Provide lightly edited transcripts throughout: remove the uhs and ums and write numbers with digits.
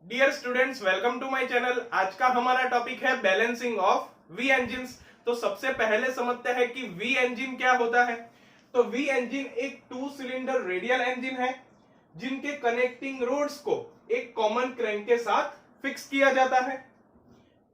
Dear students, welcome to my channel. आज का हमारा टॉपिक है बैलेंसिंग ऑफ वी इंजिन्स। तो सबसे पहले समझते हैं कि वी इंजन क्या होता है। तो वी इंजन एक 2 सिलेंडर रेडियल इंजन है जिनके कनेक्टिंग रोड्स को एक कॉमन क्रैंक के साथ फिक्स किया जाता है।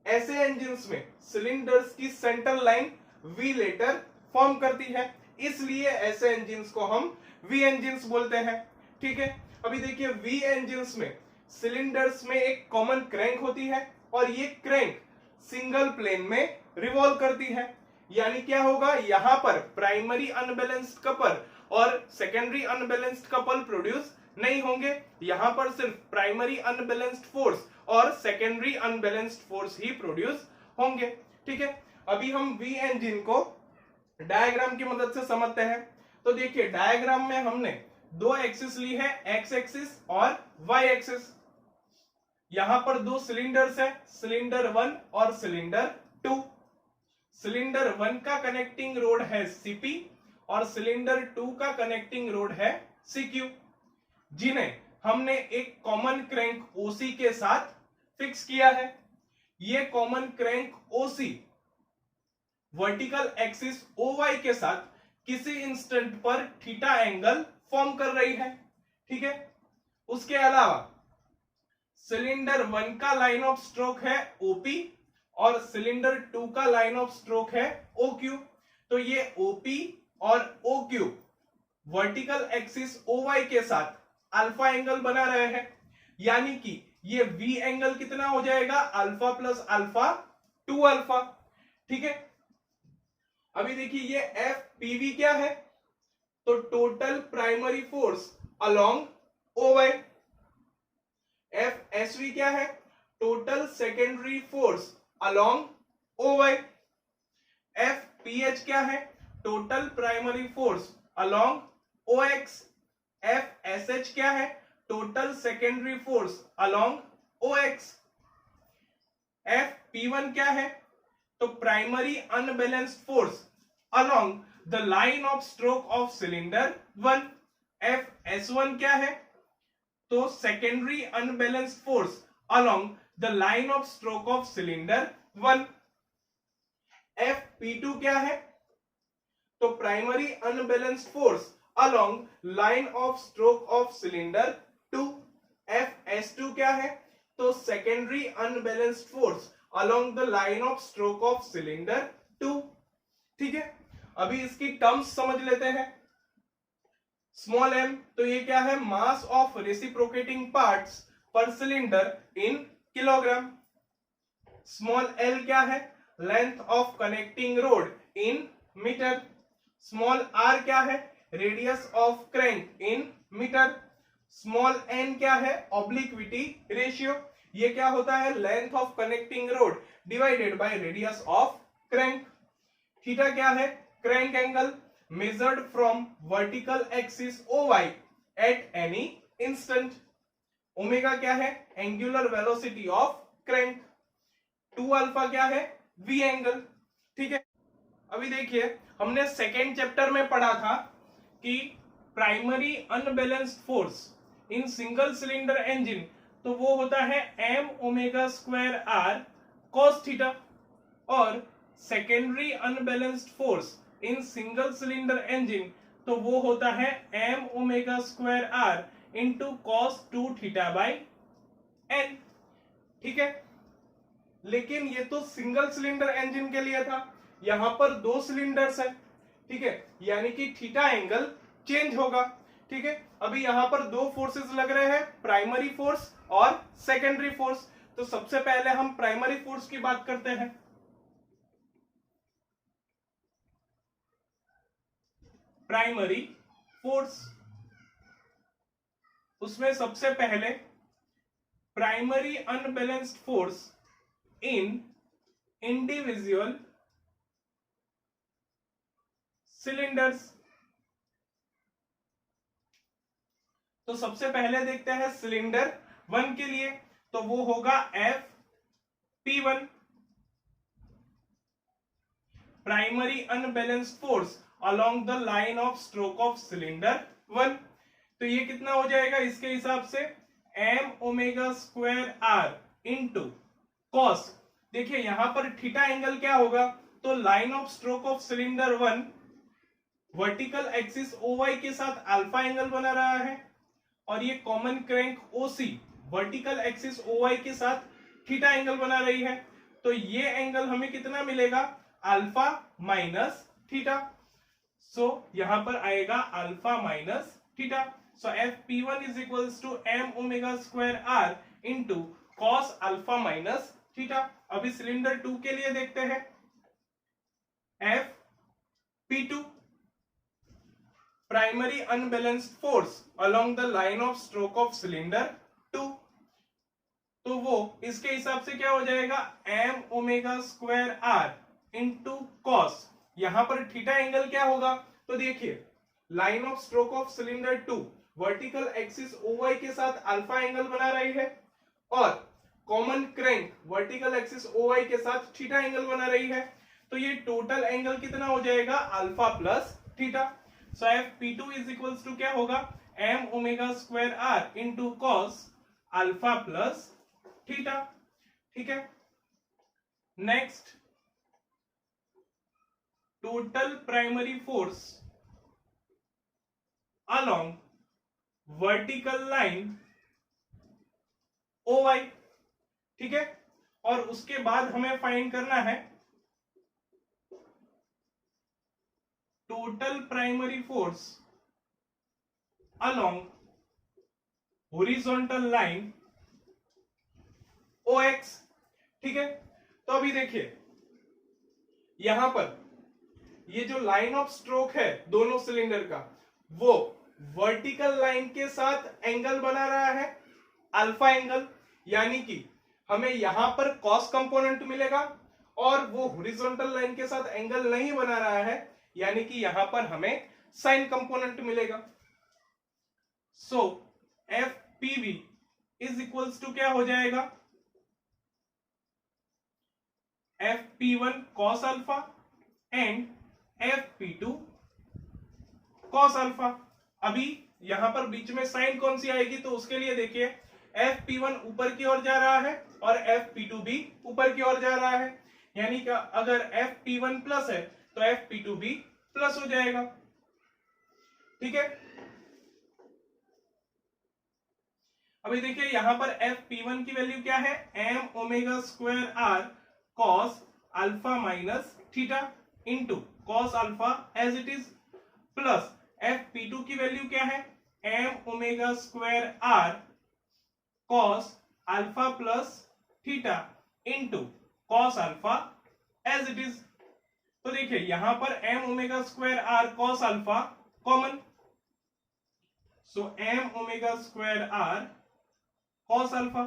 ऐसे इंजन्स में सिलेंडर्स की centre line V letter form करती है, इसलिए ऐसे इंजन्स को हम वी इंजन्स बोलते हैं। ठीक है, अभी देखिए वी इंजन्स में सिलेंडर्स में एक कॉमन क्रैंक होती है और ये क्रैंक सिंगल प्लेन में रिवॉल्व करती है। यानी क्या होगा, यहां पर प्राइमरी अनबैलेंस्ड कपल और सेकेंडरी अनबैलेंस्ड कपल प्रोड्यूस नहीं होंगे। यहां पर सिर्फ प्राइमरी अनबैलेंस्ड फोर्स और सेकेंडरी अनबैलेंस्ड फोर्स ही प्रोड्यूस होंगे। ठीक है, अभी हम वी इंजन को डायग्राम की मदद से समझते हैं। तो देखिए डायग्राम में हमने दो एक्सिस ली है, एक्स एक्सिस और वाई एक्सिस। यहां पर दो सिलेंडर्स है, सिलेंडर 1 और सिलेंडर 2। सिलेंडर 1 का कनेक्टिंग रोड है सीपी और सिलेंडर 2 का कनेक्टिंग रोड है सीक्यू, जिन्हें हमने एक कॉमन क्रैंक ओसी के साथ फिक्स किया है। ये कॉमन क्रैंक ओसी वर्टिकल एक्सिस ओवाई के साथ किसी इंस्टेंट पर थीटा एंगल फॉर्म कर रही है। ठीक है, उसके अलावा सिलेंडर 1 का लाइन ऑफ स्ट्रोक है ओपी और सिलेंडर 2 का लाइन ऑफ स्ट्रोक है ओक्यू। तो ये ओपी और ओक्यू वर्टिकल एक्सिस ओवाई के साथ अल्फा एंगल बना रहे हैं। यानी कि ये वी एंगल कितना हो जाएगा, अल्फा प्लस अल्फा 2 अल्फा। ठीक है, अभी देखिए ये एफ पीवी क्या है, तो total primary force along OY. F SV क्या है, total secondary force along OY. F PH क्या है, total primary force along OX. F SH क्या है, total secondary force along OX. F P one क्या है, तो primary unbalanced force along the line of stroke of cylinder 1। F S one क्या है, तो secondary unbalanced force along the line of stroke of cylinder 1। F पी2 क्या है, तो primary unbalanced force along line of stroke of cylinder 2। F S2 क्या है, तो secondary unbalanced force along the line of stroke of cylinder 2। ठीक है, अभी इसकी टर्म्स समझ लेते हैं। स्मॉल एम, तो ये क्या है, mass of reciprocating parts per cylinder in kilogram. Small L क्या है, length of connecting rod in metre. Small R क्या है, radius of crank in metre. Small N क्या है, ऑब्लिक्विटी रेशियो। ये क्या होता है, length of connecting rod divided by radius of crank. Theta क्या है, crank angle measured from vertical axis OY at any instant। Omega क्या है, angular velocity of crank. 2 alpha क्या है, वी एंगल। ठीक है, अभी देखिए हमने सेकेंड चैप्टर में पढ़ा था कि primary unbalanced force in single cylinder engine, तो वो होता है m omega square are cos theta, और secondary unbalanced force in single cylinder engine, तो वो होता है m omega square are into cos 2 theta by n. ठीक है, लेकिन ये तो सिंगल सिलेंडर इंजन के लिए था, यहां पर दो सिलेंडर्स है। ठीक है, यानी कि थीटा एंगल चेंज होगा। ठीक है, अभी यहां पर दो फोर्सेस लग रहे हैं, प्राइमरी फोर्स और सेकेंडरी फोर्स। तो सबसे पहले हम प्राइमरी फोर्स की बात करते हैं। प्राइमरी फोर्स, उसमें सबसे पहले प्राइमरी अनबैलेंस्ड फोर्स इन इंडिविजुअल सिलेंडर्स। तो सबसे पहले देखते हैं सिलेंडर 1 के लिए, तो वो होगा F P1, primary unbalanced force along the line of stroke of cylinder 1। तो ये कितना हो जाएगा इसके हिसाब से, M omega square are into cos. देखिए यहां पर थीटा एंगल क्या होगा, तो line of stroke of cylinder 1 vertical axis OY के साथ अल्फा एंगल बना रहा है, और ये common crank OC vertical axis OY के साथ थीटा एंगल बना रही है। तो ये एंगल हमें कितना मिलेगा, अल्फा माइनस थीटा। सो यहां पर आएगा alpha minus theta. So FP1 is equals to M omega square are into cos alpha minus theta. अभी सिलेंडर 2 के लिए देखते हैं, FP2 primary unbalanced force along the line of stroke of cylinder 2, तो वो इसके हिसाब से क्या हो जाएगा, M omega square are into cos. यहां पर थीटा एंगल क्या होगा, तो देखिए line of stroke of cylinder 2 vertical axis OY के साथ अल्फा एंगल बना रही है, और common crank vertical axis OY के साथ थीटा एंगल बना रही है। तो ये टोटल एंगल कितना हो जाएगा, alpha plus theta. So FP2 is equals to क्या होगा, M omega square are into cos alpha plus theta. ठीक है, next total primary force along vertical line OY। ठीक है, और उसके बाद हमें फाइंड करना है total primary force along horizontal line OX। ठीक है, तो अभी देखिए यहां पर ये जो लाइन ऑफ स्ट्रोक है दोनों सिलेंडर का, वो वर्टिकल लाइन के साथ एंगल बना रहा है, अल्फा एंगल, यानी कि हमें यहां पर कॉस कंपोनेंट मिलेगा, और वो हॉरिजॉन्टल लाइन के साथ एंगल नहीं बना रहा है, यानी कि यहां पर हमें साइन कंपोनेंट मिलेगा। सो FPV इज इक्वल्स टू क्या हो जाएगा, FP1 cos alpha and FP2 cos alpha. अभी यहां पर बीच में साइन कौन सी आएगी, तो उसके लिए देखिए FP1 ऊपर की ओर जा रहा है और FP2 भी ऊपर की ओर जा रहा है, यानी कि अगर FP1 प्लस है तो FP2 भी प्लस हो जाएगा। ठीक है, अभी देखिए यहां पर FP1 की वैल्यू क्या है, m omega square are cos alpha minus theta into cos alpha as it is, plus FP2 की वैल्यू क्या है, m omega square are cos alpha plus theta into cos alpha as it is. तो देखिए यहां पर m omega square are cos alpha common, so m omega square are cos alpha,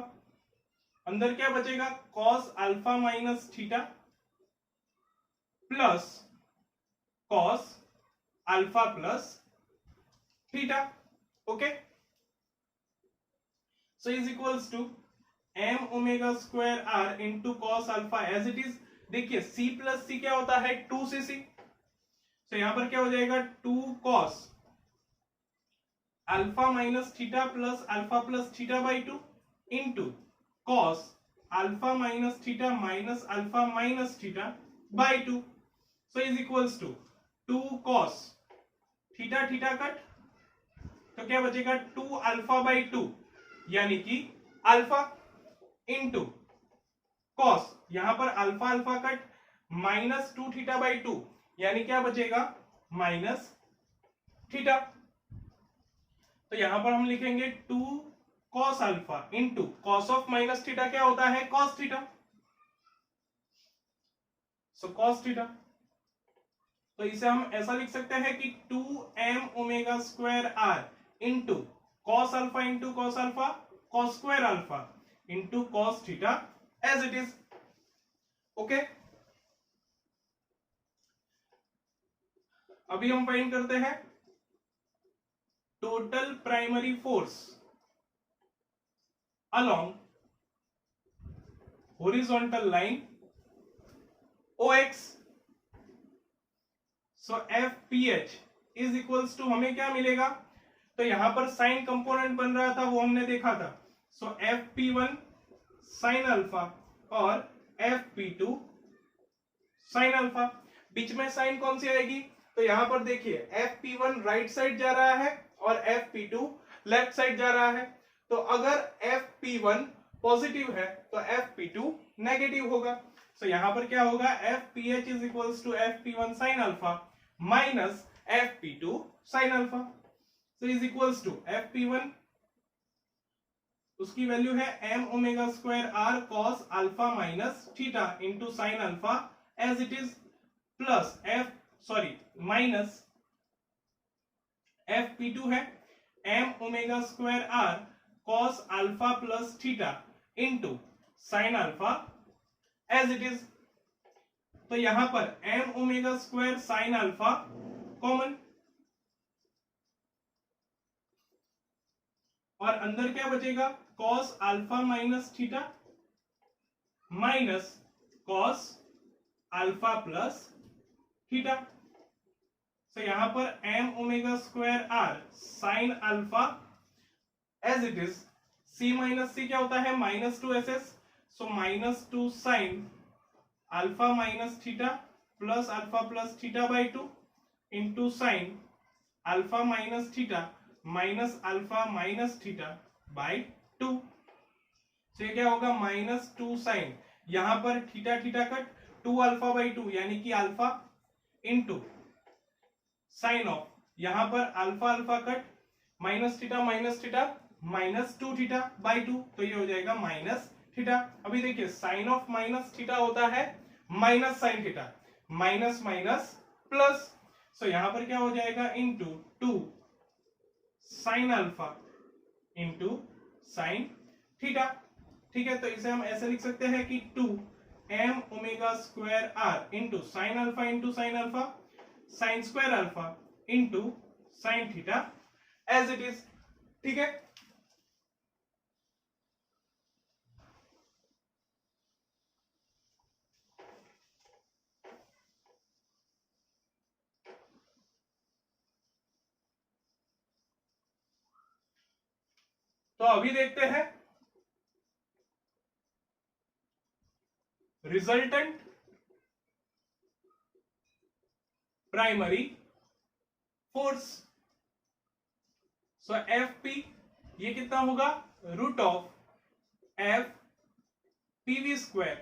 अंदर क्या बचेगा, cos alpha minus theta plus cos alpha plus theta. Okay, so is equals to M omega square are into cos alpha as it is. देखिए C plus C क्या होता है, 2cc, तो यहां पर क्या हो जाएगा, 2 cos alpha minus theta plus theta by 2 into cos alpha minus theta by 2। So is equals to 2 cos theta theta cut, तो क्या बचेगा 2 अल्फा बाई 2, यानी कि अल्फा इंटू कॉस, यहां पर alpha alpha cut minus 2 theta by 2, यानी क्या बचेगा माइनस थीटा। तो यहां पर हम लिखेंगे 2 cos alpha into cos of minus theta क्या होता है, cos theta, so cos theta. तो इसे हम ऐसा लिख सकते हैं कि 2m omega square are into cos alpha cos square alpha into cos theta as it is. Okay, अभी हम फाइंड करते हैं total primary force along horizontal line OX। So FPH is equals to हमें क्या मिलेगा, तो यहां पर साइन कंपोनेंट बन रहा था वो हमने देखा था, सो FP1 साइन अल्फा और FP2 साइन अल्फा। बीच में साइन कौन सी आएगी? तो यहां पर देखिए FP1 राइट साइड जा रहा है और FP2 लेफ्ट साइड जा रहा है। तो अगर FP1 पॉजिटिव है तो FP2 नेगेटिव होगा। तो यहां पर क्या होगा? FPH is equals to FP1 sine alpha minus FP2 sine alpha. तो इज इक्वल्स टू FP1 उसकी वैल्यू है m omega square r cos alpha minus theta into sine alpha as it is plus minus FP2 है m omega square r cos alpha plus theta into sine alpha as it is. तो यहां पर m omega square sine alpha common और अंदर क्या बचेगा? cos alpha minus theta minus cos alpha plus theta. तो यहां पर m omega square r sine alpha as it is. c minus C क्या होता है? -2ss। So -2 sine alpha minus theta plus alpha plus theta by 2 into sine alpha minus theta minus alpha minus theta by 2। तो ये क्या होगा? -2 sine, यहां पर theta theta cut 2 alpha by 2 यानी कि अल्फा इंटू साइन ऑफ, यहां पर alpha alpha cut minus theta -2 theta by 2। तो ये हो जाएगा माइनस थीटा। अभी देखिए साइन ऑफ माइनस थीटा होता है minus sine theta, minus minus plus. So यहां पर क्या हो जाएगा? Into 2 sine alpha into sine theta. ठीक है, तो इसे हम ऐसे लिख सकते हैं कि 2 m omega square r into sine alpha sine square alpha into sine theta as it is. ठीक है, तो अभी देखते हैं resultant primary force. So FP ये कितना होगा? Root of F PV square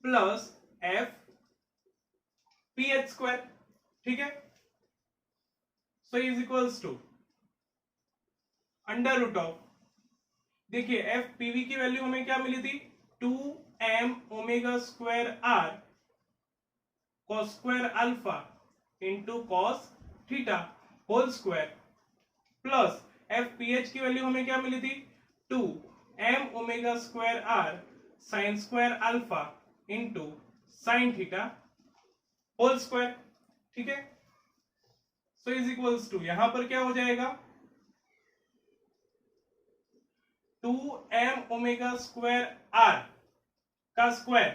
plus F PH square. ठीक है, so is equals to under root of, देखिए FPV की वैल्यू हमें क्या मिली थी? 2m omega square r cos square alpha into cos theta whole square plus FPH की value हमें क्या मिली थी? 2m omega square r sine square alpha into sine theta whole square. ठीक है, सो इज इक्वल्स टू यहां पर क्या हो जाएगा? 2m ओमेगा स्क्वायर r का स्क्वायर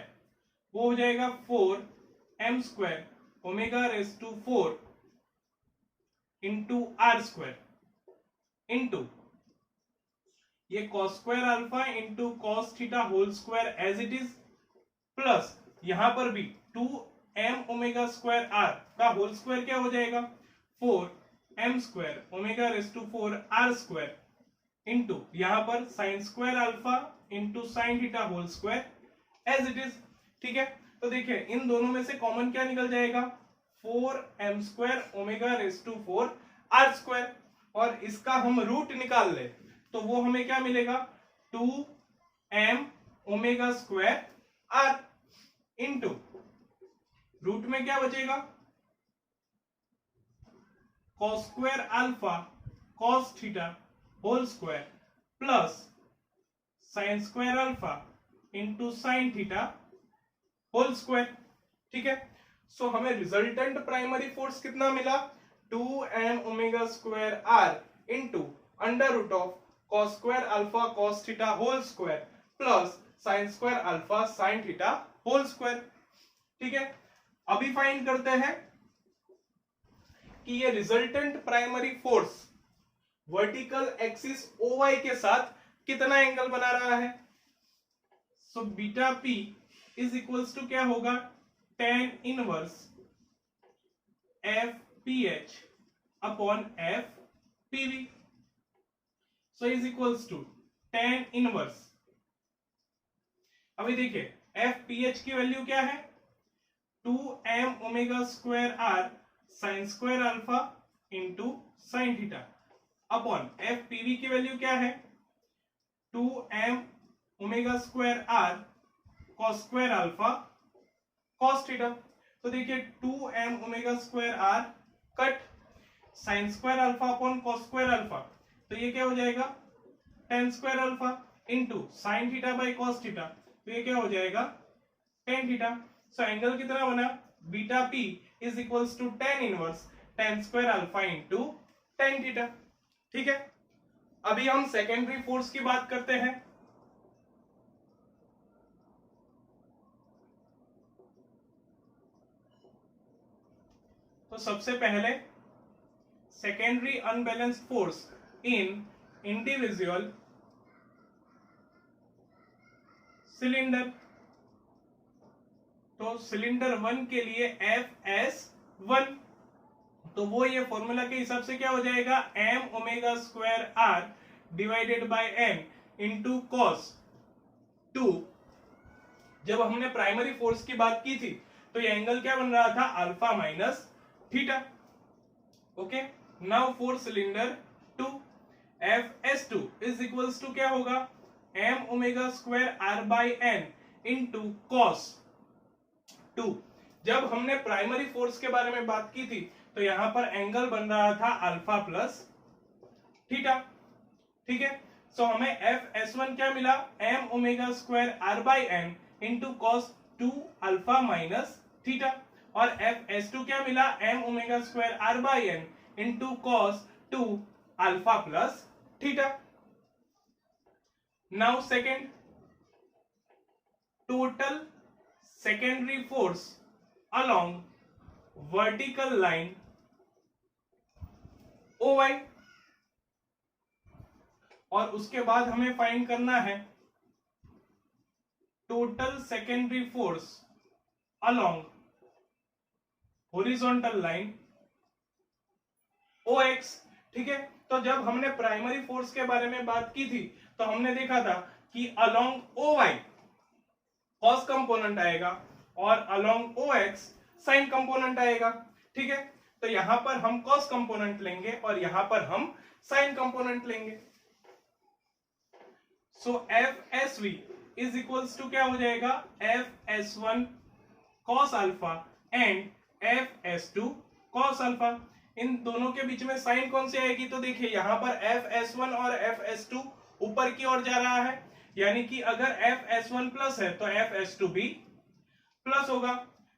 वो हो जाएगा 4m square omega raise to 4 into R square into ये cos square alpha into cos theta whole square as it is plus यहां पर भी 2m ओमेगा स्क्वायर r का होल स्क्वायर क्या हो जाएगा? 4m square omega raise to 4 r square into यहां पर sine square alpha into sine theta whole square as it is. ठीक है, तो देखिए इन दोनों में से कॉमन क्या निकल जाएगा? 4m square omega raise to 4 r square, और इसका हम रूट निकाल ले तो वो हमें क्या मिलेगा? 2m omega square r into root में क्या बचेगा? cos square alpha cos theta whole square plus sine square alpha into sine theta whole square. ठीक है, सो हमें रिजल्टेंट प्राइमरी फोर्स कितना मिला? 2m omega square r into under root of cos square alpha cos theta whole square plus sine square alpha sine theta whole square. ठीक है, अभी find करते हैं कि ये resultant primary force vertical axis OY के साथ कितना एंगल बना रहा है। So beta P is equals to क्या होगा, tan inverse F P H upon F PV. So is equals to tan inverse, अभी देखिए एफ पी एच की वैल्यू क्या है, 2m omega square R sine square alpha into sine theta upon F PV की value क्या है, 2m omega square are cos square alpha cos theta. तो देखिए 2m omega square R cut sine square alpha upon cos square alpha, तो ये क्या हो जाएगा tan square alpha into sine theta by cos theta, तो ये क्या हो जाएगा tan थीटा। सो एंगल कितना बना, beta P is equals to tan inverse tan square alpha into tan theta. ठीक है, अभी हम सेकेंडरी फोर्स की बात करते हैं। तो सबसे पहले सेकेंडरी अनबैलेंस्ड फोर्स इन इंडिविजुअल सिलेंडर। तो सिलेंडर 1 के लिए FS1, तो वो ये फॉर्मूला के हिसाब से क्या हो जाएगा, m omega square R divided by n into cos 2। जब हमने प्राइमरी फोर्स की बात की थी तो ये एंगल क्या बन रहा था, alpha minus theta. Okay, now for cylinder 2 FS2 is equals to क्या होगा, m omega square are by n into cos 2। जब हमने प्राइमरी फोर्स के बारे में बात की थी तो यहां पर एंगल बन रहा था अल्फा प्लस थीटा। ठीक है, सो हमें FS1 क्या मिला, m omega square are by n into cos 2 alpha minus theta, और FS2 क्या मिला, m omega square are by n into cos 2 alpha plus theta. Now second, total secondary force along vertical line OY, और उसके बाद हमें find करना है total secondary force along horizontal line OX। ठीक है, तो जब हमने प्राइमरी फोर्स के बारे में बात की थी तो हमने देखा था कि along OY कॉस कंपोनेंट आएगा और अलोंग OX साइन कंपोनेंट आएगा। ठीक है, तो यहां पर हम कॉस कंपोनेंट लेंगे और यहां पर हम साइन कंपोनेंट लेंगे। So FSV is equals to क्या हो जाएगा, FS1 cos alpha and FS2 cos alpha. इन दोनों के बीच में साइन कौन सी आएगी, तो देखिए यहां पर FS1 और FS2 ऊपर की ओर जा रहा है, यानी कि अगर FS1 प्लस है तो FS2 भी प्लस होगा।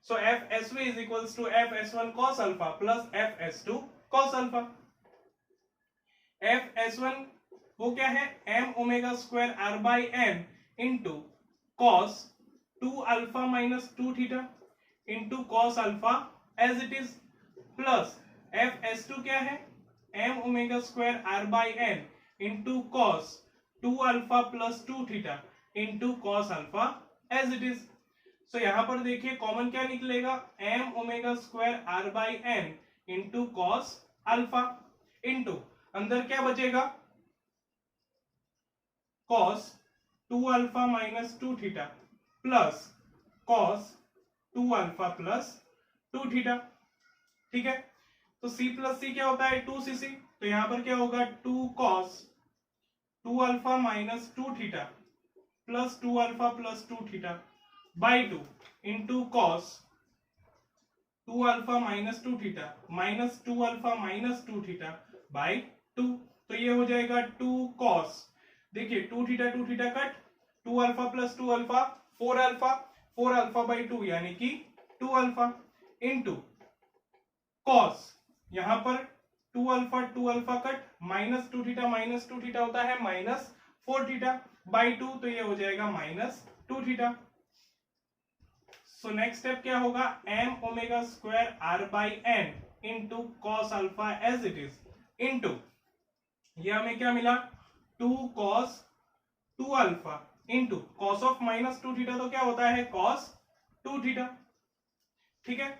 So FSV is equals to FS1 cos alpha plus FS2 cos alpha. FS1 वो क्या है, m omega square are by n into cos 2 alpha minus 2 theta into cos alpha as it is, plus FS2 क्या है, m omega square are by n into cos 2 alpha plus 2 theta into cos alpha as it is. So यहां पर देखिए common क्या निकलेगा, m omega square are by n into cos alpha into अंदर क्या बचेगा, cos 2 alpha minus 2 theta plus cos 2 alpha plus 2 theta. ठीक है, तो c प्लस सी क्या होता है, 2cc, तो यहां पर क्या होगा, 2 cos 2 alpha minus 2 theta plus 2 alpha plus 2 theta by 2 into cos 2 alpha minus 2 theta minus 2 alpha minus 2 theta by 2। तो ये हो जाएगा 2 कॉस, देखिए 2 theta cut, 2 alpha plus 2 alpha 4 alpha, 4 alpha by 2 यानी कि 2 अल्फा इंटू कॉस, यहां पर 2 alpha cut, minus 2 theta होता है माइनस 4 थीटा बाई 2, तो ये हो जाएगा minus 2 theta. So next step क्या होगा, m omega square are by n into cos alpha as it is into ये हमें क्या मिला, 2 cos 2 alpha into cos of minus 2 theta, तो क्या होता है कॉस 2 थीटा। ठीक है,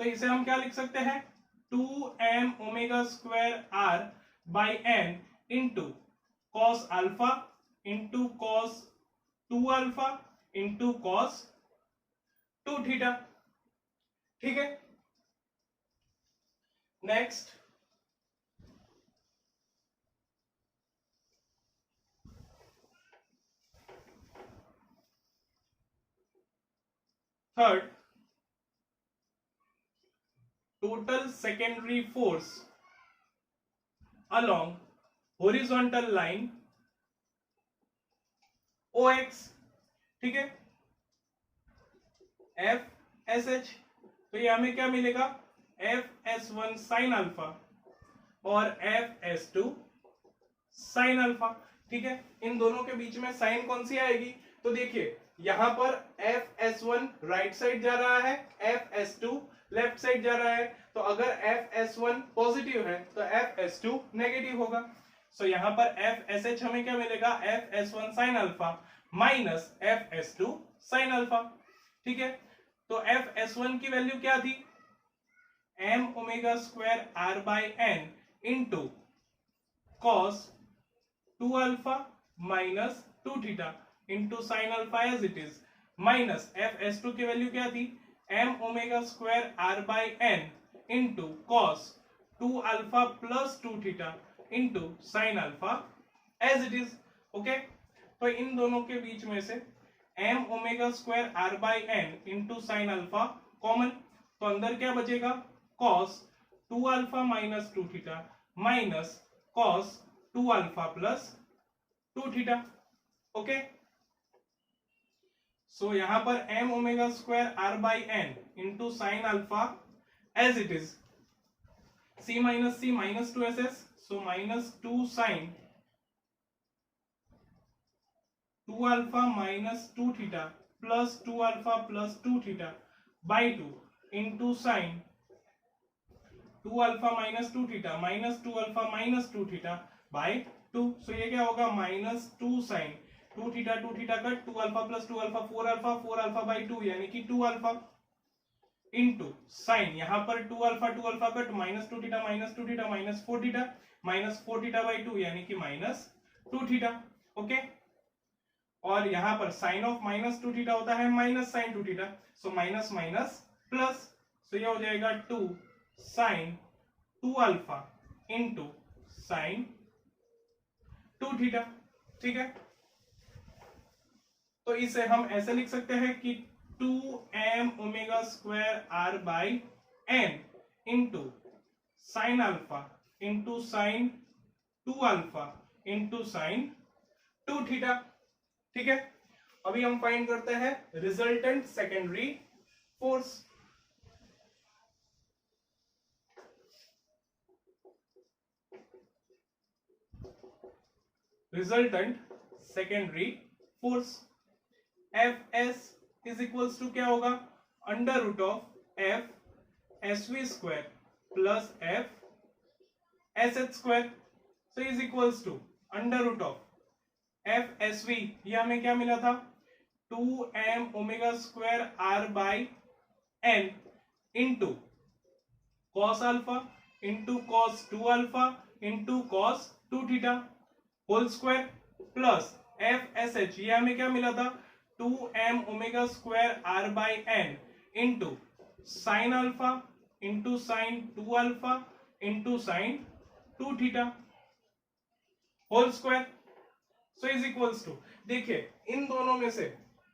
तो इसे हम क्या लिख सकते हैं 2m omega square r by n into cos alpha into cos 2 alpha into cos 2 theta. ठीक है, next third, total secondary force along horizontal line OX। ठीक है, एफ एस एच, तो ये हमें क्या मिलेगा F S one sine alpha और F S two sine alpha. ठीक है, इन दोनों के बीच में साइन कौन सी आएगी, तो देखिए यहां पर F S one right side जा रहा है, F S two left side जा रहा है, तो अगर एफ एस वन पॉजिटिव है तो एफ एस टू नेगेटिव होगा। सो यहां पर एफ एस एच हमें क्या मिलेगा F S one sine alpha minus F S two sine alpha. ठीक है, तो एफ एस वन की वैल्यू क्या थी M omega square are by N into cos 2 alpha minus 2 theta into sine alpha as it is, minus F S two की value क्या थी M omega square are by N into cos 2 alpha plus 2 theta into sine alpha as it is. Okay, तो इन दोनों के बीच में से M omega square are by N into sine alpha common, तो अंदर क्या बचेगा cos 2 alpha minus 2 theta minus cos 2 alpha plus 2 theta. Okay, so यहां पर m omega square are by N into sine alpha as it is, C minus 2 S S, so minus 2 sine 2 alpha minus 2 theta plus 2 alpha plus 2 theta by 2 into sine 2 alpha minus 2 theta minus 2 alpha minus 2 theta by 2। So ये क्या होगा minus 2 sine 2 theta cut 2 alpha plus 2 alpha 4 alpha by 2 यानी कि 2 alpha into sign यहां पर 2 alpha cut minus 2 theta minus 2 theta minus 4 theta by 2 यानी कि minus 2 theta. Okay, और यहां पर साइन ऑफ माइनस 2 थीटा होता है minus sine 2 theta, so minus minus plus, so ये हो जाएगा 2 sine 2 alpha into sine 2 theta. ठीक है, तो इसे हम ऐसे लिख सकते हैं कि 2m omega square are by N into sine alpha into sine 2 alpha into sine 2 theta. ठीक है, अभी हम फाइंड करते हैं resultant secondary force. Resultant secondary force F S is equals to क्या होगा under root of F S V square plus F S H square, so is equals to under root of F S V, ये हमें क्या मिला था 2m omega square are by N into cos alpha into cos 2 alpha into cos 2 theta whole square plus F S H, ये हमें क्या मिला था 2m omega square are by N into sine alpha into sine 2 alpha into sine 2 theta whole square, so is equals to, देखिए इन दोनों में से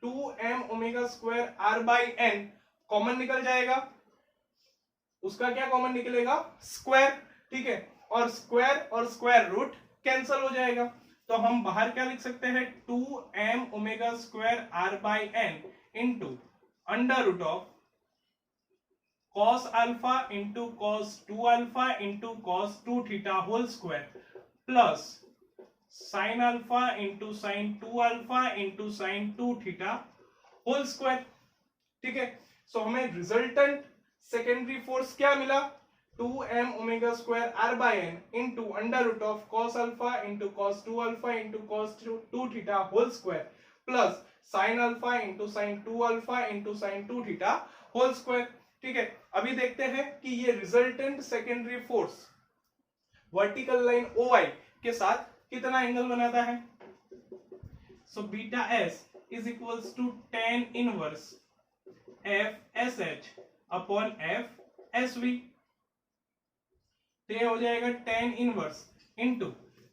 2m omega square are by N common निकल जाएगा, उसका क्या कॉमन निकलेगा स्क्वायर। ठीक है, और स्क्वायर रूट कैंसल हो जाएगा, तो हम बाहर क्या लिख सकते हैं 2m omega square are by N into under root of cos alpha into cos 2 alpha into cos 2 theta whole square plus sine alpha into sine 2 alpha into sine 2 theta whole square. ठीक है, सो हमें resultant secondary force क्या मिला 2m omega square r by n into under root of cos alpha into cos 2 alpha into cos 2 theta whole square plus sin alpha into sin 2 alpha into sin 2 theta whole square। ठीक है, अभी देखते हैं कि ये resultant secondary force vertical line OY के साथ कितना एंगल बनाता है। So beta S is equals to tan inverse FSH upon FSV। तो ये हो जाएगा tan इनवर्स इनटू,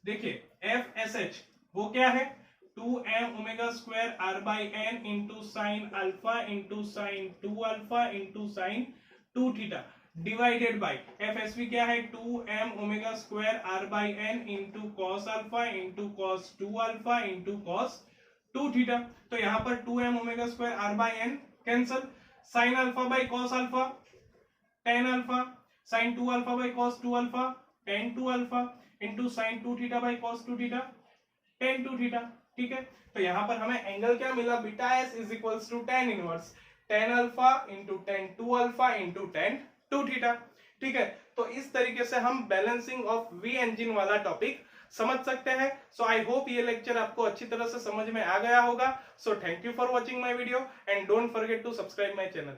देखिए FSH वो क्या है 2m omega square r by n into sine alpha into sine 2 alpha into sine 2 theta divided by FSV क्या है 2m omega square r by n into cos alpha into cos 2 alpha into cos 2 theta. तो यहाँ पर 2m omega square r by n cancel, sine alpha by cos alpha tan alpha, sine 2 alpha by cos 2 alpha tan 2 alpha into sine 2 theta by cos 2 theta tan 2 theta. ठीक है, तो यहाँ पर हमें angle क्या मिला beta S is equals to tan inverse tan alpha into tan 2 alpha into tan 2 theta. ठीक है, तो इस तरीके से हम बैलेंसिंग ऑफ वी इंजन वाला टॉपिक समझ सकते हैं। सो आई होप ये लेक्चर आपको अच्छी तरह से समझ में आ गया होगा। So thank you for watching my video and don't forget to subscribe my channel.